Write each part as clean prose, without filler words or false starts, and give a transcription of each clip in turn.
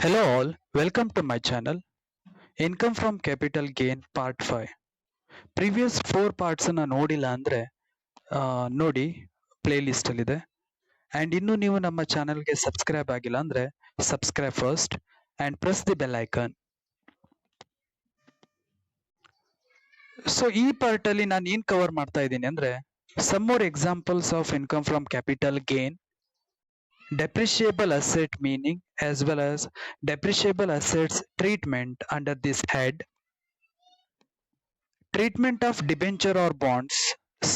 Hello all, welcome to my channel. Income from capital gain part 5. Previous 4 parts ಅನ್ನ ನೋಡಿಲ್ಲ ಅಂದ್ರೆ ನೋಡಿ play list ಅಲ್ಲಿ ಇದೆ. ಅಂಡ್ ಇನ್ನು ನೀವು ನಮ್ಮ ಚಾನೆಲ್ಗೆ ಸಬ್ಸ್ಕ್ರೈಬ್ ಆಗಿಲ್ಲ ಅಂದ್ರೆ subscribe first and press the bell icon. So ಈ ಪಾರ್ಟ್ ಅಲ್ಲಿ ನಾನು ಏನ್ ಕವರ್ ಮಾಡ್ತಾ ಇದ್ದೀನಿ ಅಂದ್ರೆ some more examples of income from capital gain, depreciable asset meaning as well as depreciable assets treatment under this head, treatment of debenture or bonds,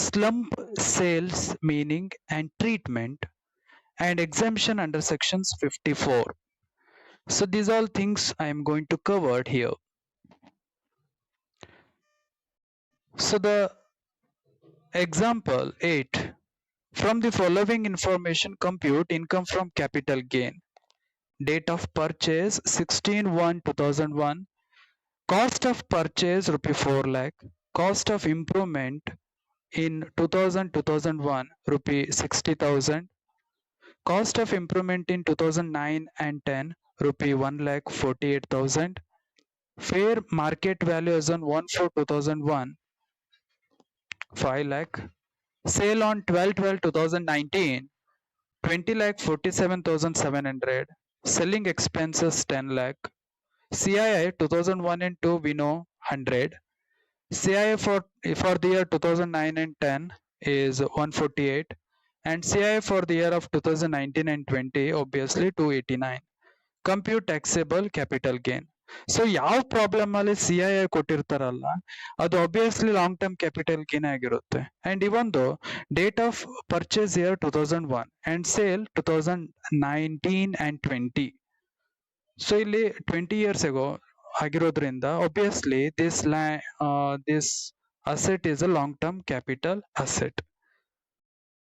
slump sales meaning and treatment, and exemption under sections 54. So these all things I am going to cover here. So the example 8, from the following information compute income from capital gain. Date of purchase 16/1/2001, cost of purchase rupee 4 lakh, cost of improvement in 2000-2001 rupee 60,000, cost of improvement in 2009 and 10 rupee 1,48,000, fair market value as on 1/4/2001 5 lakh, sale on 12/12/2019 20,47,700, selling expenses 10 lakh, CII 2001 and 2 we know 100, CII for the year 2009 and 10 is 148, and CII for the year of 2019 and 20 obviously 289. Compute taxable capital gain. So ಯಾವ problem ಅಲ್ಲಿ CII ಕೊಟ್ಟಿರ್ತಾರಲ್ಲ ಅದು obviously long term capital gain ಆಗಿರುತ್ತೆ. And ಇವೊಂದು date of purchase year 2001 and sale 2019 and 20. So ಇಲ್ಲಿ 20 years ago ಆಗಿರೋದ್ರಿಂದ obviously this asset is a long term capital asset.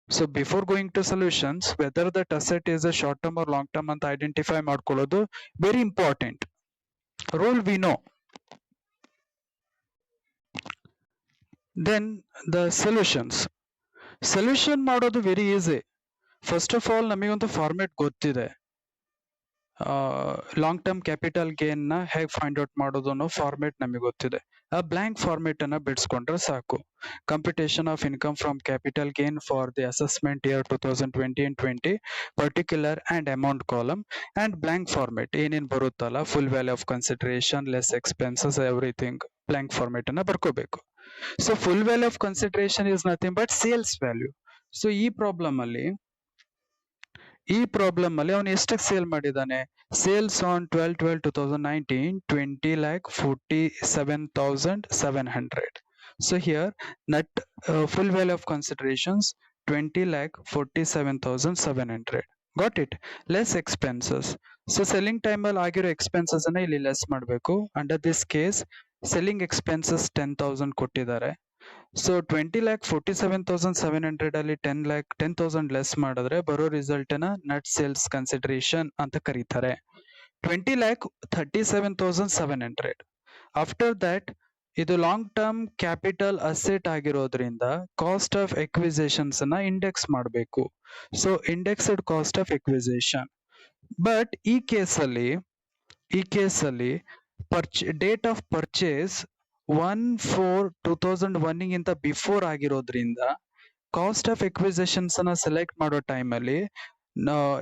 So before going to solutions, whether that asset is a short term or long term ಅಂತ identify ಮಾಡ್ಕೊಳ್ಳೋದು very important. Rule we know. Then the solutions. Solution ಮಾಡೋದು very easy. First of all ನಮಗೊಂದು format ಗೊತ್ತಿದೆ. Long term capital gain ನ ಹೇಗೆ find out ಮಾಡೋದು ಅನ್ನೋ format ನಮಗೆ ಗೊತ್ತಿದೆ. ಆ ಬ್ಲಾಂಕ್ ಫಾರ್ಮೆಟ್ ಅನ್ನ ಬಿಡಿಸ್ಕೊಂಡ್ರೆ ಸಾಕು. Computation of income from capital gain for the assessment year 2020 and 20 particular and amount column and blank format ಏನೇನ್ ಬರುತ್ತಲ್ಲ full value of consideration less expenses everything blank format ಅನ್ನ ಬರ್ಕೋಬೇಕು. So full value of consideration is nothing but sales value. So ಈ problem ಅಲ್ಲಿ ಅವನು ಎಷ್ಟಕ್ಕೆ sale ಮಾಡಿದಾನೆ? Sales on 12/12/2019 20,47,700. So here net full value of considerations 20,47,700. got it? less expenses. So selling time ಅಲ್ಲಿ ಆಗಿರೋ expenses ಅನ್ನ ಇಲ್ಲಿ ಲೆಸ್ ಮಾಡಬೇಕು. Under this case selling expenses 10,000 ಕೊಟ್ಟಿದ್ದಾರೆ. ಸೊ 20,47,700 ಅಲ್ಲಿ 10,000 ಲೆಸ್ ಮಾಡಿದ್ರೆ ಬರೋ ರಿಸಲ್ಟ್ ನ ನೆಟ್ ಸೇಲ್ಸ್ ಕನ್ಸಿಡರೇಷನ್ ಅಂತ ಕರೀತಾರೆ. 20,37,700. ಆಫ್ಟರ್ ದಟ್ ಇದು ಲಾಂಗ್ ಟರ್ಮ್ ಕ್ಯಾಪಿಟಲ್ ಅಸೆಟ್ ಆಗಿರೋದ್ರಿಂದ ಕಾಸ್ಟ್ ಆಫ್ ಎಕ್ವಿಸಿಷನ್ಸ್ ನ ಇಂಡೆಕ್ಸ್ ಮಾಡಬೇಕು. So indexed cost of acquisition. But ಈ ಕೇಸಲ್ಲಿ ಡೇಟ್ ಆಫ್ ಪರ್ಚೇಸ್ 1/4/2001 ಗಿಂತ ಬಿಫೋರ್ ಆಗಿರೋದ್ರಿಂದ ಕಾಸ್ಟ್ ಆಫ್ ಎಕ್ವಿಸಿಷನ್ಸ್ ಅನ್ನ ಸೆಲೆಕ್ಟ್ ಮಾಡೋ ಟೈಮ್ ಅಲ್ಲಿ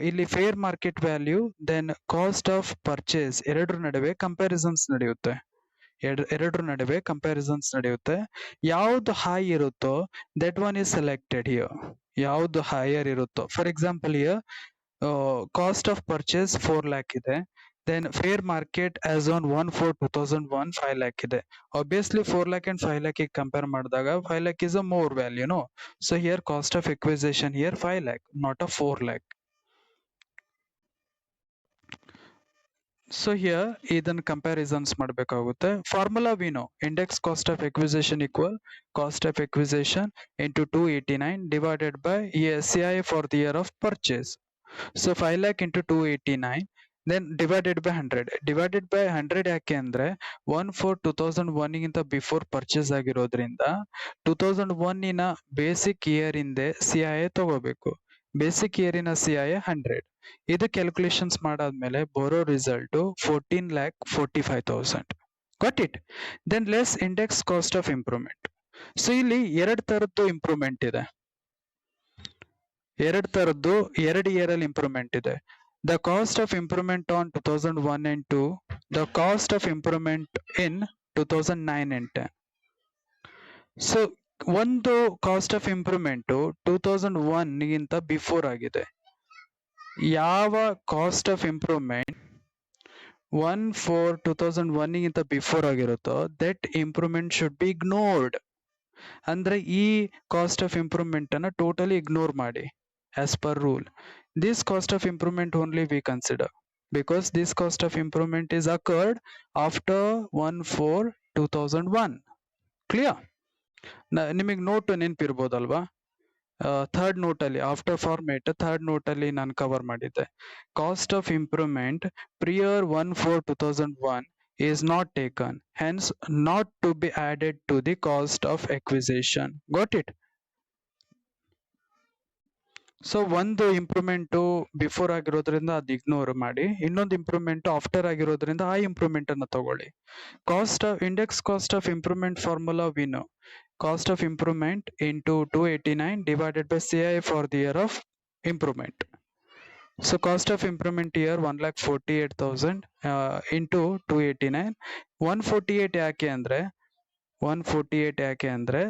ಇಲ್ಲಿ fair market value then cost of purchase ಎರಡರ ನಡುವೆ ಕಂಪ್ಯಾರಿಸನ್ಸ್ ನಡೆಯುತ್ತೆ. ಯಾವ್ದು ಹೈ ಇರುತ್ತೋ that one is selected here. ಯಾವ್ದು ಹೈಯರ್ ಇರುತ್ತೋ, for example here cost of purchase 4 lakh ಇದೆ. Then fair market as on 1/4/2001 5 lakh ಇದೆ. Obviously 4 lakh and 5 lakh compare ಮಾಡಿದಾಗ 5 lakh is a more value, no? So here cost of acquisition here 5 lakh, not a 4 lakh. So here ಇದನ್ನ comparisons ಮಾಡಬೇಕಾಗುತ್ತೆ. Formula we know, index cost of acquisition equal cost of acquisition into 289 divided by CI for the year of purchase. So 5 lakh into 289 then divided by 100 ಯಾಕೆ ಅಂದ್ರೆ 1/4/2001 ಗಿಂತ before purchase ಆಗಿರೋದ್ರಿಂದ 2001 basic year ಹಿಂದೆ CII ತಗೋಬೇಕು. Basic year ಇನ CI 100. ಇದು calculations ಮಾಡಾದ್ಮೇಲೆ ಬರೋ result 14,45,000. Got it. Then less index cost of improvement. So ಇಲ್ಲಿ ಎರಡು ತರದ್ದು ಇಂಪ್ರೂವ್ಮೆಂಟ್ ಇದೆ, ಎರಡು ಇಯರ್ ಅಲ್ಲಿ ಇಂಪ್ರೂವ್ಮೆಂಟ್ ಇದೆ. The cost of improvement on 2001 and 2, the cost of improvement in 2009 and 10. So ಒಂದು ಕಾಸ್ಟ್ ಆಫ್ ಇಂಪ್ರೂವ್ಮೆಂಟ್ 2001 ಗಿಂತ ಬಿಫೋರ್ ಆಗಿದೆ. ಯಾವ ಕಾಸ್ಟ್ ಆಫ್ ಇಂಪ್ರೂವ್ಮೆಂಟ್ 1/4/2001 ಗಿಂತ ಬಿಫೋರ್ ಆಗಿರುತ್ತೋ that improvement should be ignored. ಅಂದ್ರೆ ಈ ಕಾಸ್ಟ್ ಆಫ್ ಇಂಪ್ರೂವ್ಮೆಂಟ್ ಅನ್ನ ಟೋಟಲಿ ಇಗ್ನೋರ್ ಮಾಡಿ. as per rule, this cost of improvement only we consider because this cost of improvement is occurred after 1/4/2001. clear? ನಿಮಗೆ note ನೆನಪಿರ್ಬೋದಲ್ವಾ, third note ಅಲ್ಲಿ after format third note ಅಲ್ಲಿ ನಾನು cover ಮಾಡಿದ್ದೆ. Cost of improvement prior 1/4/2001 is not taken, hence not to be added to the cost of acquisition. got it? So ಒಂದು improvement before ಆಗಿರೋದ್ರಿಂದ ಅದು ignore ಮಾಡಿ, ಇನ್ನೊಂದು ಇಂಪ್ರೂವ್ಮೆಂಟ್ ಆಫ್ಟರ್ ಆಗಿರೋದ್ರಿಂದ ಆ ಇಂಪ್ರೂವ್ಮೆಂಟ್ ಅನ್ನ ತಗೊಳ್ಳಿ. Cost of index cost of improvement formula we know. Cost of improvement into 289 divided by CI for the year of improvement. So cost of improvement year 1,48,000 into 289. 148 ಯಾಕೆ ಅಂದ್ರೆ 148 ಯಾಕೆ ಅಂದ್ರೆ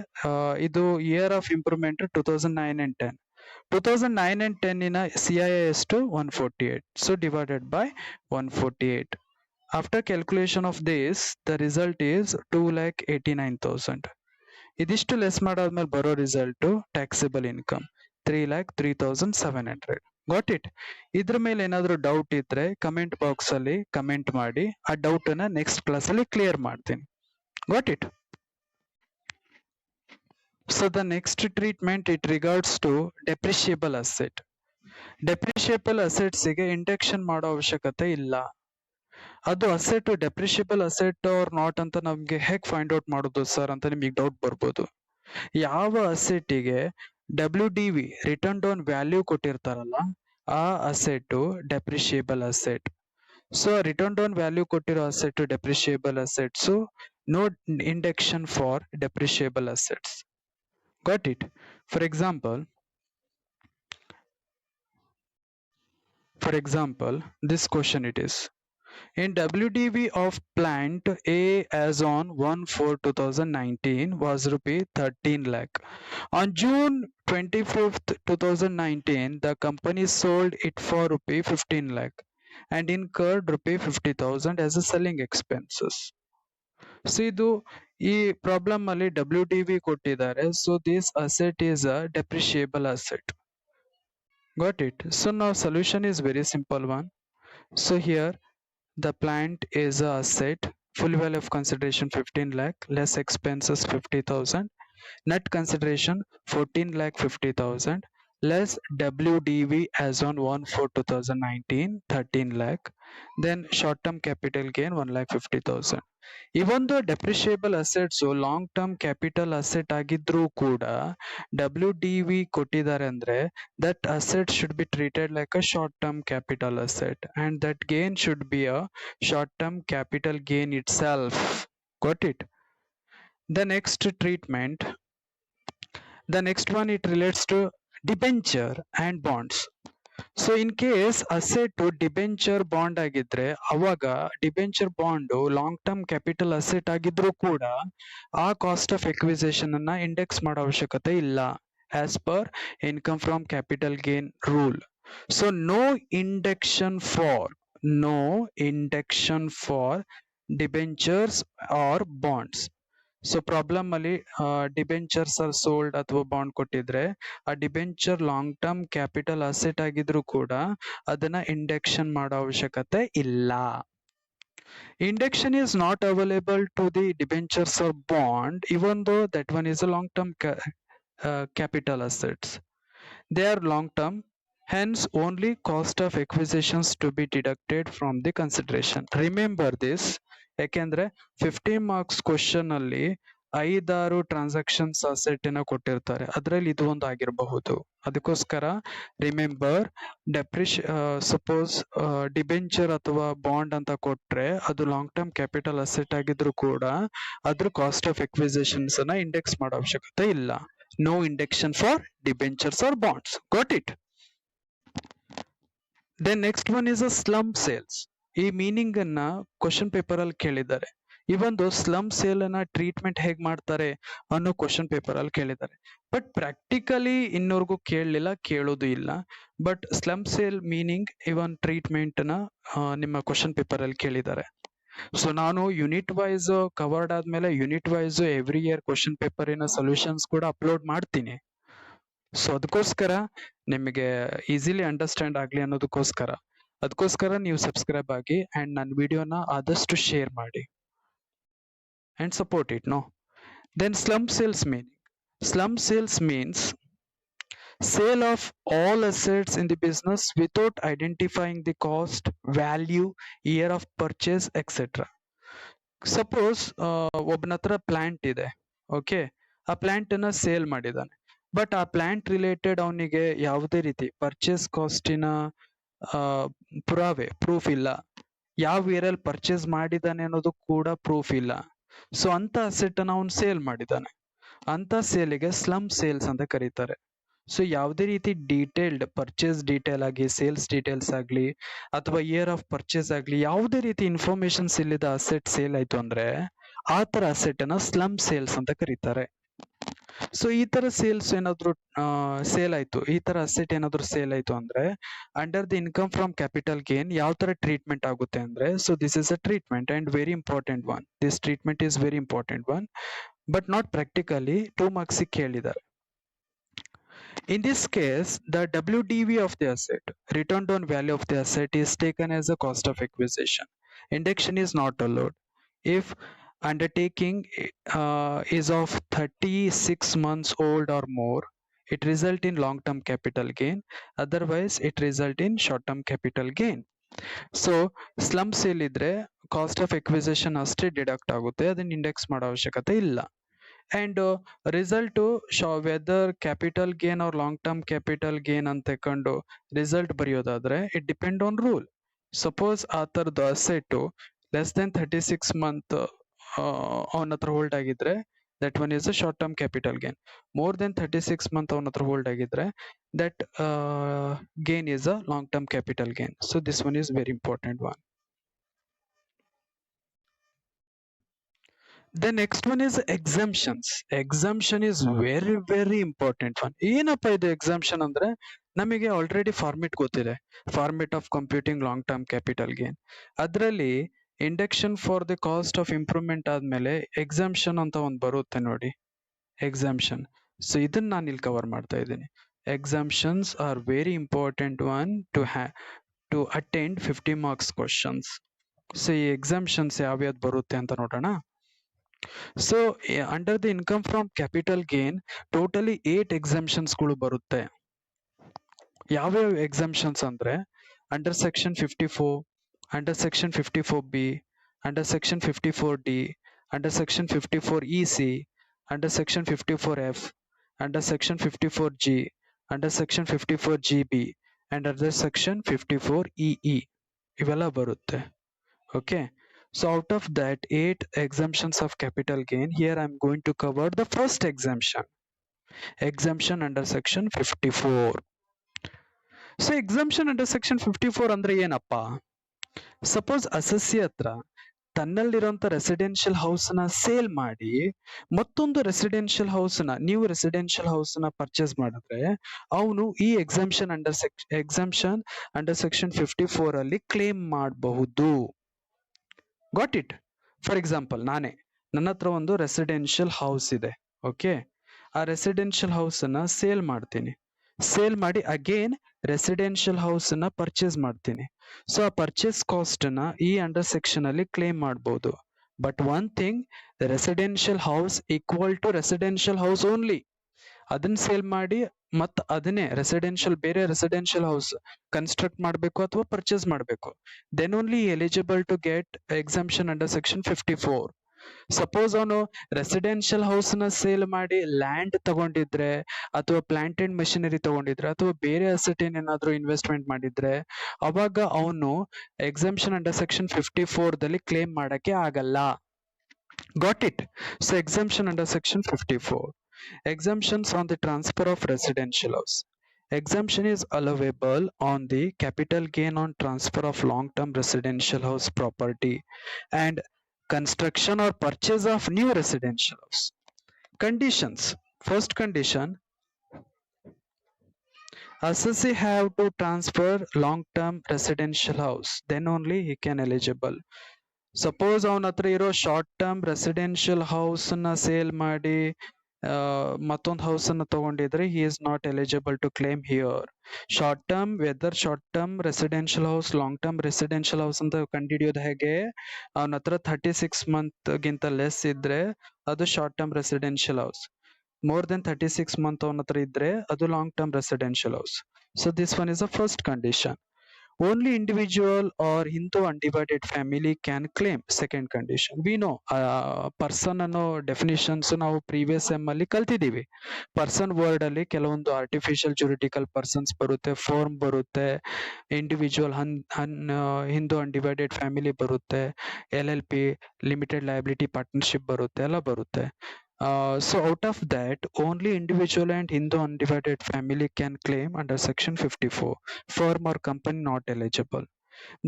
ಇದು year of improvement 2009 and 10. 2009 and 10 in CI ಎಷ್ಟು 148. So divided by 148. After calculation of this, the result is 2,89,000. ಇದಿಷ್ಟು less ಮಾಡಾದ್ಮೇಲೆ ಬರೋ result taxable income 3,03,700. Got it? ಇದ್ರ ಮೇಲೆ ಏನಾದ್ರು ಡೌಟ್ ಇದ್ರೆ ಕಮೆಂಟ್ ಬಾಕ್ಸ್ ಅಲ್ಲಿ ಕಮೆಂಟ್ ಮಾಡಿ, ಆ ಡೌಟ್ ಅನ್ನ ನೆಕ್ಸ್ಟ್ ಕ್ಲಾಸ್ ಅಲ್ಲಿ ಕ್ಲಿಯರ್ ಮಾಡ್ತೀನಿ. Got it? So the next treatment it regards to depreciable asset. Depreciable assets ಗೆ ಇಂಡೆಕ್ಷನ್ ಮಾಡೋ ಅವಶ್ಯಕತೆ ಇಲ್ಲ. ಅದು asset depreciable asset R not ಅಂತ ನಮ್ಗೆ ಹೇಗ್ ಫೈಂಡ್ ಔಟ್ ಮಾಡೋದು ಸರ್ ಅಂತ ನಿಮಗೆ ಡೌಟ್ ಬರ್ಬೋದು. ಯಾವ ಅಸೆಟಿಗೆ WDV ರಿಟರ್ನ್ ಡೌನ್ ವ್ಯಾಲ್ಯೂ ಕೊಟ್ಟಿರ್ತಾರಲ್ಲ ಆ asset depreciable asset. So written down value ಕೊಟ್ಟಿರೋ asset depreciable assets, no indexation for depreciable assets. got it? For example, this question it is: in WDV of plant A as on 1/4/2019 was rupee 13 lakh. On June 25th 2019 the company sold it for rupee 15 lakh and incurred rupee 50,000 as a selling expenses. So ಇದು ಈ problem ಅಲ್ಲಿ WDV ಕೊಟ್ಟಿದ್ದಾರೆ. So this asset is a depreciable asset. Got it? So ನಾವು solution is very simple one. So here the plant is a asset, full value of consideration 15 lakh, less expenses 50,000, net consideration 14,50,000, less WDV as on 1/4/2019 13 lakh, then short term capital gain 1,50,000. Even though depreciable assets long term capital asset ಆಗಿದ್ರೂ ಕೂಡ WDV ಕೊಟ್ಟಿದ್ದಾರೆ ಅಂದ್ರೆ that asset should be treated like a short term capital asset and that gain should be a short term capital gain itself. Got it? The next treatment, the next one, it relates to debenture and bonds. So in case asset debenture bond ಆಗಿದ್ರೆ ಅವಾಗ debenture bond long term capital asset ಆಗಿದ್ರು ಕೂಡ ಆ cost of ಎಕ್ವಿಸೇಷನ್ ಅನ್ನ index ಮಾಡೋ ಅವಶ್ಯಕತೆ ಇಲ್ಲ as per income from capital gain rule. So no indexation for debentures or bonds. So problem ಅಲ್ಲಿ ಡಿಬೆಂಚರ್ಸ್ ಆರ್ ಸೋಲ್ಡ್ ಅಥವಾ ಬಾಂಡ್ ಕೊಟ್ಟಿದ್ರೆ ಆ debenture long term capital asset ಆಗಿದ್ರು ಕೂಡ ಅದನ್ನ ಇಂಡೆಕ್ಷನ್ ಮಾಡೋ ಅವಶ್ಯಕತೆ ಇಲ್ಲ. Indexation is not available to the debentures or bond even though that one is a long term capital assets. They are long term, hence only cost of acquisitions to be deducted from the consideration. Remember this, ಯಾಕೆಂದ್ರೆ 15 marks question ಅಲ್ಲಿ 5-6 transactions asset ಕೊಟ್ಟಿರ್ತಾರೆ, ಅದ್ರಲ್ಲಿ ಇದು ಒಂದು ಆಗಿರಬಹುದು. ಅದಕ್ಕೋಸ್ಕರ remember suppose debenture ಅಥವಾ bond ಅಂತ ಕೊಟ್ರೆ ಅದು ಲಾಂಗ್ ಟರ್ಮ್ ಕ್ಯಾಪಿಟಲ್ ಅಸೆಟ್ ಆಗಿದ್ರು ಕೂಡ ಅದ್ರ ಕಾಸ್ಟ್ ಆಫ್ ಎಕ್ವಿಸಿಷನ್ಸ್ ಅನ್ನ ಇಂಡೆಕ್ಸ್ ಮಾಡೋ ಅವಶ್ಯಕತೆ ಇಲ್ಲ. No indexation for debentures or bonds. Got it? Then next one is a slump sales. ಈ ಮೀನಿಂಗ್ ಅನ್ನ ಕ್ವಶನ್ ಪೇಪರ್ ಅಲ್ಲಿ ಕೇಳಿದ್ದಾರೆ. ಈ ಒಂದು ಸ್ಲಮ್ ಸೇಲ್ ಅನ್ನ ಟ್ರೀಟ್ಮೆಂಟ್ ಹೇಗ್ ಮಾಡ್ತಾರೆ ಅನ್ನೋ ಕ್ವಶನ್ ಪೇಪರ್ ಅಲ್ಲಿ ಕೇಳಿದ್ದಾರೆ. ಬಟ್ ಪ್ರಾಕ್ಟಿಕಲಿ ಇನ್ನವರೆಗೂ ಕೇಳಲಿಲ್ಲ, ಕೇಳೋದು ಇಲ್ಲ. But slump sale meaning even treatment ನ ನಿಮ್ಮ ಕ್ವಶನ್ ಪೇಪರ್ ಅಲ್ಲಿ ಕೇಳಿದ್ದಾರೆ. ಸೊ ನಾನು ಯೂನಿಟ್ ವೈಸ್ ಕವರ್ಡ್ ಆದ್ಮೇಲೆ unit wise every year question ಪೇಪರಿನ ಸೊಲ್ಯೂಷನ್ಸ್ ಕೂಡ ಅಪ್ಲೋಡ್ ಮಾಡ್ತೀನಿ. ಸೊ ಅದಕ್ಕೋಸ್ಕರ ನಿಮಗೆ ಈಸಿಲಿ ಅಂಡರ್ಸ್ಟ್ಯಾಂಡ್ ಆಗ್ಲಿ ಅದಕ್ಕೋಸ್ಕರ ನೀವು ಸಬ್ಸ್ಕ್ರೈಬ್ ಆಗಿ ಅಂಡ್ ನನ್ನ ವಿಡಿಯೋನ ಆದಷ್ಟು ಶೇರ್ ಮಾಡಿ and support it. No, then slum sales means sale of all assets in the business without identifying the cost, value, year of purchase, etc. Suppose ಒಬ್ಬನ ಹತ್ರ ಪ್ಲಾಂಟ್ ಇದೆ, ಓಕೆ, ಆ ಪ್ಲಾಂಟ್ ಅನ್ನ ಸೇಲ್ ಮಾಡಿದಾನೆ. ಬಟ್ ಆ plant related ಅವನಿಗೆ ಯಾವುದೇ ರೀತಿ ಪರ್ಚೇಸ್ ಕಾಸ್ಟಿನ ಪ್ರೂಫ್ ಇಲ್ಲ, ಯಾವ ಇಯರ್ ಅಲ್ಲಿ ಪರ್ಚೇಸ್ ಮಾಡಿದಾನೆ ಅನ್ನೋದು ಕೂಡ ಪ್ರೂಫ್ ಇಲ್ಲ. ಸೊ ಅಂತ ಅಸೆಟ್ ಅನ್ನ ಅವ್ನು ಸೇಲ್ ಮಾಡಿದಾನೆ. ಅಂತ ಸೇಲಿಗೆ ಸ್ಲಮ್ ಸೇಲ್ಸ್ ಅಂತ ಕರೀತಾರೆ. ಸೊ ಯಾವುದೇ ರೀತಿ ಡೀಟೇಲ್ಡ್ ಪರ್ಚೇಸ್ ಡೀಟೇಲ್ ಆಗಿ, ಸೇಲ್ಸ್ ಡೀಟೇಲ್ಸ್ ಆಗ್ಲಿ ಅಥವಾ ಇಯರ್ ಆಫ್ ಪರ್ಚೇಸ್ ಆಗ್ಲಿ, ಯಾವುದೇ ರೀತಿ ಇನ್ಫಾರ್ಮೇಶನ್ಸ್ ಇಲ್ಲದ ಅಸೆಟ್ ಸೇಲ್ ಆಯ್ತು ಅಂದ್ರೆ ಆ ತರ ಅಸೆಟ್ ಅನ್ನ ಸ್ಲಮ್ ಸೇಲ್ಸ್ ಅಂತ ಕರೀತಾರೆ. ಸೊ ಈ ತರ ಸೇಲ್ಸ್ ಏನಾದ್ರು ಸೇಲ್ ಆಯ್ತು, ಈ ತರ ಅಸೆಟ್ ಏನಾದ್ರು ಸೇಲ್ ಆಯ್ತು ಅಂದ್ರೆ under the income from capital gain ಯಾವ ತರ ಟ್ರೀಟ್ಮೆಂಟ್ ಆಗುತ್ತೆ ಅಂದ್ರೆ, so this is a treatment and very important one. This treatment is very important one, but not practically 2 marks ಕೇಳಿದ್ದಾರೆ. In this case, the WDV of the asset, return on value of the asset, is taken as a cost of acquisition. Indection is not allowed. If undertaking is of 36 months old or more, it result in long-term capital gain. Otherwise, it result in short-term capital gain. So, slum sale idre cost of acquisition ಅಷ್ಟೇ deduct ಆಗುತ್ತೆ, ಅದನ್ನ index ಮಾಡೋ ಅವಶ್ಯಕತೆ ಇಲ್ಲ. And result whether capital gain or long term capital gain ಅಂತ ತಕೊಂಡು result ಬರೆಯೋದಾದ್ರೆ it depend on rule. Suppose ಆ ತರದ ಅಸೆಟ್ ಲೆಸ್ ದೆನ್ 36 ಮಂತ್ ಅವನ ಹತ್ರ ಹೋಲ್ಡ್ ಆಗಿದ್ರೆ that one is a short term capital gain. More than 36 month ಅವನ ಹತ್ರ ಹೋಲ್ಡ್ ಆಗಿದ್ರೆ that gain is a long term capital gain. So this one is very important one. The next one is exemptions. Exemption is very very important one. ಏನಪ್ಪ ಇದು exemption ಅಂದ್ರೆ, ನಮಗೆ already format ಗೊತ್ತಿದೆ, format of computing long term capital gain. ಅದರಲ್ಲಿ indexation for the cost of improvement ಆದ್ಮೇಲೆ exemption ಅಂತ ಒಂದು ಬರುತ್ತೆ ನೋಡಿ, ಎಕ್ಸಾಮ್ಷನ್. ಸೊ ಇದನ್ನ ನಾನು ಇಲ್ಲಿ ಕವರ್ ಮಾಡ್ತಾ ಇದ್ದೀನಿ. Exemptions are very important one to attend 50 marks questions. So ಈ ಎಕ್ಸಾಮ್ಷನ್ಸ್ ಯಾವ್ಯಾವ್ದು ಬರುತ್ತೆ ಅಂತ ನೋಡೋಣ. So under the income from capital gain totally 8 exemptions ಗಳು ಬರುತ್ತೆ. ಯಾವ್ಯಾವ ಎಕ್ಸಾಮ್ಷನ್ಸ್ ಅಂದ್ರೆ under section 54, under section 54B, under section 54D, under section 54EC, under section 54F, under section 54G, under section 54GB and under section 54EE ಇವೆಲ್ಲ ಬರುತ್ತೆ. Okay, so out of that 8 exemptions of capital gain, here I am going to cover the first exemption under section 54. So exemption under section 54 ಅಂದ್ರೆ ಏನಪ್ಪಾ? Suppose assessee ಹತ್ರ ತನ್ನಲ್ಲಿರುವಂತ residential house ನ sale ಮಾಡಿ ಮತ್ತೊಂದು residential house ನ, ನೀವು residential house ನ purchase ಮಾಡಿದ್ರೆ ಅವನು ಈ ಎಕ್ಸಾಮ್ಷನ್ ಅಂಡರ್ ಸೆಕ್ಷನ್ 54 ಅಲ್ಲಿ ಕ್ಲೇಮ್ ಮಾಡಬಹುದು. Got it? ಫಾರ್ ಎಕ್ಸಾಂಪಲ್ ನನ್ನ ಹತ್ರ ಒಂದು ರೆಸಿಡೆನ್ಷಿಯಲ್ ಹೌಸ್ ಇದೆ, ಓಕೆ, ಆ ರೆಸಿಡೆನ್ಷಿಯಲ್ ಹೌಸ್ ಅನ್ನ ಸೇಲ್ ಮಾಡ್ತೀನಿ, ಸೇಲ್ ಮಾಡಿ ಅಗೇನ್ ರೆಸಿಡೆನ್ಷಿಯಲ್ ಹೌಸ್ ಅನ್ನ ಪರ್ಚೇಸ್ ಮಾಡ್ತೀನಿ. ಸೊ ಆ ಪರ್ಚೇಸ್ ಕಾಸ್ಟ್ ನ ಈ ಅಂಡರ್ ಸೆಕ್ಷನ್ ಅಲ್ಲಿ ಕ್ಲೇಮ್ ಮಾಡಬಹುದು. But one thing, residential house equal to residential house only. ಅದನ್ನ ಸೇಲ್ ಮಾಡಿ ಮತ್ ಅದನ್ನೇ ಬೇರೆ ರೆಸಿಡೆನ್ಷಿಯಲ್ ಹೌಸ್ ಕನ್ಸ್ಟ್ರಕ್ಟ್ ಮಾಡಬೇಕು ಅಥವಾ ಪರ್ಚೇಸ್ ಮಾಡಬೇಕು. Then only eligible to get exemption under section 54. Suppose ಅವನು ರೆಸಿಡೆನ್ಷಿಯಲ್ ಹೌಸ್ ನ ಸೇಲ್ ಮಾಡಿ ಲ್ಯಾಂಡ್ ತಗೊಂಡಿದ್ರೆ ಅಥವಾ ಪ್ಲಾಂಟ್ ಅಂಡ್ ಮೆಷಿನರಿ ತಗೊಂಡಿದ್ರೆ ಅಥವಾ ಬೇರೆ ಅಸೆಟ್ ಏನೇನಾದ್ರೂ ಇನ್ವೆಸ್ಟ್ಮೆಂಟ್ ಮಾಡಿದ್ರೆ ಅವಾಗ ಅವನು ಎಕ್ಸಂಪ್ಷನ್ ಅಂಡರ್ ಸೆಕ್ಷನ್ 54 ದಲ್ಲಿ ಕ್ಲೇಮ್ ಮಾಡಕ್ಕೆ ಆಗಲ್ಲ. got it? So exemption under section 54. Exemptions on the transfer of residential house. Exemption is allowable on the capital gain on transfer of long-term residential house property and construction or purchase of new residential house. Conditions. First condition, assessee have to transfer long-term residential house, then only he can eligible. Suppose ಅವನ ಹತ್ರ ಇರೋ short term residential house ನ sale ಮಾಡಿ ಮತ್ತೊಂದು house ಅನ್ನ ತಗೊಂಡಿದ್ರೆ he is not eligible to claim here. Short term whether short term residential house long term residential house ಅಂತ ಕಂಡುಹಿಡಿಯೋದು ಹೇಗೆ, ಅವನ ಹತ್ರ 36 ಮಂತ್ ಗಿಂತ ಲೆಸ್ ಇದ್ರೆ ಅದು short term residential house, more than 36 month ಅವನ ಹತ್ರ ಇದ್ರೆ ಅದು long term residential house. So this one is the first condition. Only individual or Hindu undivided family can claim. Second condition. We know person ಅನ್ನೋ definitions ನಾವು previous sem ಅಲ್ಲಿ ಕಲ್ತಿದೀವಿ. Person word ಅಲ್ಲಿ ಕೆಲವೊಂದು artificial juridical persons ಬರುತ್ತೆ, form ಬರುತ್ತೆ, individual Hindu undivided family ಬರುತ್ತೆ, LLP limited liability partnership ಬರುತ್ತೆ, ಎಲ್ಲ ಬರುತ್ತೆ. So out of that, only individual and Hindu undivided family can claim under section 54. Firm or company not eligible.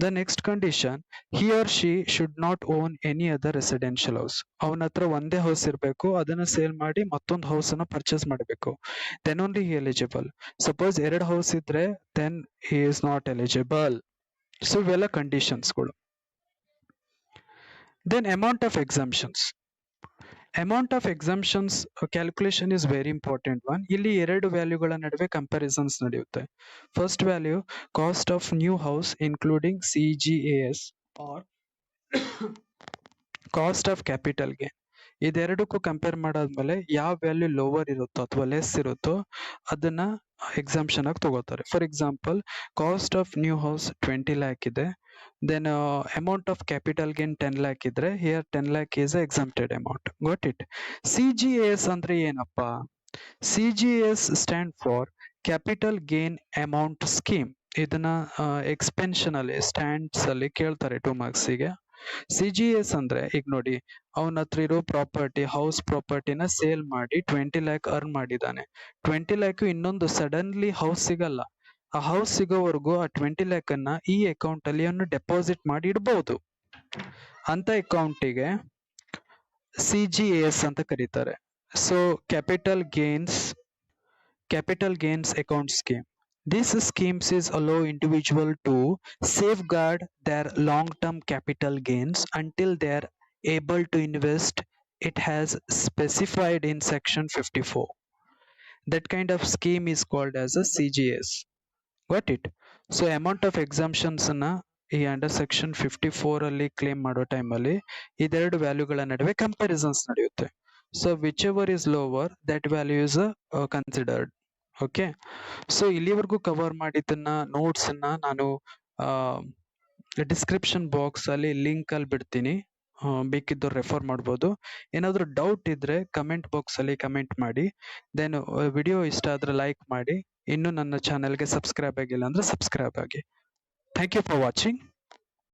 The next condition, he or she should not own any other residential house. ಅವನ ಹತ್ರ ಒಂದೇ house ಇರಬೇಕು, ಅದನ್ನ sale ಮಾಡಿ ಮತ್ತೊಂದು house ಅನ್ನ purchase ಮಾಡಬೇಕು, then only he eligible. Suppose ಎರಡು ಹೌಸ್ ಇದ್ರೆ then he is not eligible. So ಇವೆಲ್ಲ ಕಂಡೀಷನ್ಸ್ಗಳು. Then amount of exemptions. Amount of exemptions calculation is very important one. ಇಲ್ಲಿ ಎರಡು ವ್ಯಾಲ್ಯೂಗಳ ನಡುವೆ ಕಂಪ್ಯಾರಿಸನ್ಸ್ ನಡೆಯುತ್ತೆ. First value cost of new house including CGAS or cost of capital gain. ಇದೆರಡಕ್ಕೂ compare ಮಾಡಾದ್ಮೇಲೆ ಯಾವ ವ್ಯಾಲ್ಯೂ ಲೋವರ್ ಇರುತ್ತೋ ಅಥವಾ ಲೆಸ್ ಇರುತ್ತೋ ಅದನ್ನ ಎಕ್ಸಾಮ್ಷನ್ ಆಗಿ ತಗೋತಾರೆ. For example, cost of new house 20 lakh ಇದೆ, then amount of capital gain 10 lakh ಇದ್ರೆ here 10 lakh is exempted amount. Got it? CGAS ಅಂದ್ರೆ ಏನಪ್ಪಾ? CGAS stand for capital gain amount scheme. ಇದನ್ನ ಎಕ್ಸ್ಪೆನ್ಷನ್ ಅಲ್ಲಿ ಸ್ಟ್ಯಾಂಡ್ಸ್ ಅಲ್ಲಿ ಕೇಳ್ತಾರೆ 2 marks ಗೆ. CGAS ಅಂದ್ರೆ ಈಗ ನೋಡಿ, ಅವನ ಹತ್ರ ಇರೋ ಪ್ರಾಪರ್ಟಿ ಹೌಸ್ ಪ್ರಾಪರ್ಟಿನ ಸೇಲ್ ಮಾಡಿ 20 lakh ಅರ್ನ್ ಮಾಡಿದಾನೆ. 20 lakh ಇನ್ನೊಂದು ಸಡನ್ಲಿ ಹೌಸ್ ಸಿಗಲ್ಲ. ಆ ಹೌಸ್ ಸಿಗೋವರೆಗೂ ಆ 20 lakh ಅನ್ನ ಈ ಅಕೌಂಟ್ ಅಲ್ಲಿ ಅವನು ಡೆಪಾಸಿಟ್ ಮಾಡಿ ಇಡಬಹುದು. ಅಂತ ಅಕೌಂಟಿಗೆ CGAS ಅಂತ ಕರೀತಾರೆ. So capital gains account scheme. These schemes is allow individual to safeguard their long-term capital gains until they are able to invest. It has specified in section 54. That kind of scheme is called as a CGS. Got it? So amount of exemptions na ಈ under section 54 ಅಲ್ಲಿ claim ಮಾಡೋ time ಅಲ್ಲಿ ಇದೆರಡು ವ್ಯಾಲ್ಯೂಗಳ ನಡುವೆ comparisons ನಡೆಯುತ್ತೆ. So which ever is lower that value is considered. Okay, so ಇಲ್ಲಿವರೆಗೂ cover ಮಾಡಿದ್ದನ್ನ notes ಅನ್ನ ನಾನು ಡಿಸ್ಕ್ರಿಪ್ಷನ್ ಬಾಕ್ಸ್ ಅಲ್ಲಿ ಲಿಂಕ್ ಅಲ್ಲಿ ಬಿಡ್ತೀನಿ, ಬೇಕಿದ್ದವ್ರು ರೆಫರ್ ಮಾಡ್ಬೋದು. ಏನಾದರೂ ಡೌಟ್ ಇದ್ರೆ ಕಮೆಂಟ್ ಬಾಕ್ಸ್ ಅಲ್ಲಿ ಕಮೆಂಟ್ ಮಾಡಿ. ದೆನ್ ವಿಡಿಯೋ ಇಷ್ಟ ಆದ್ರೆ ಲೈಕ್ ಮಾಡಿ. ಇನ್ನು ನನ್ನ ಚಾನೆಲ್ಗೆ ಸಬ್ಸ್ಕ್ರೈಬ್ ಆಗಿಲ್ಲ ಅಂದ್ರೆ ಸಬ್ಸ್ಕ್ರೈಬ್ ಆಗಿ. Thank you for watching.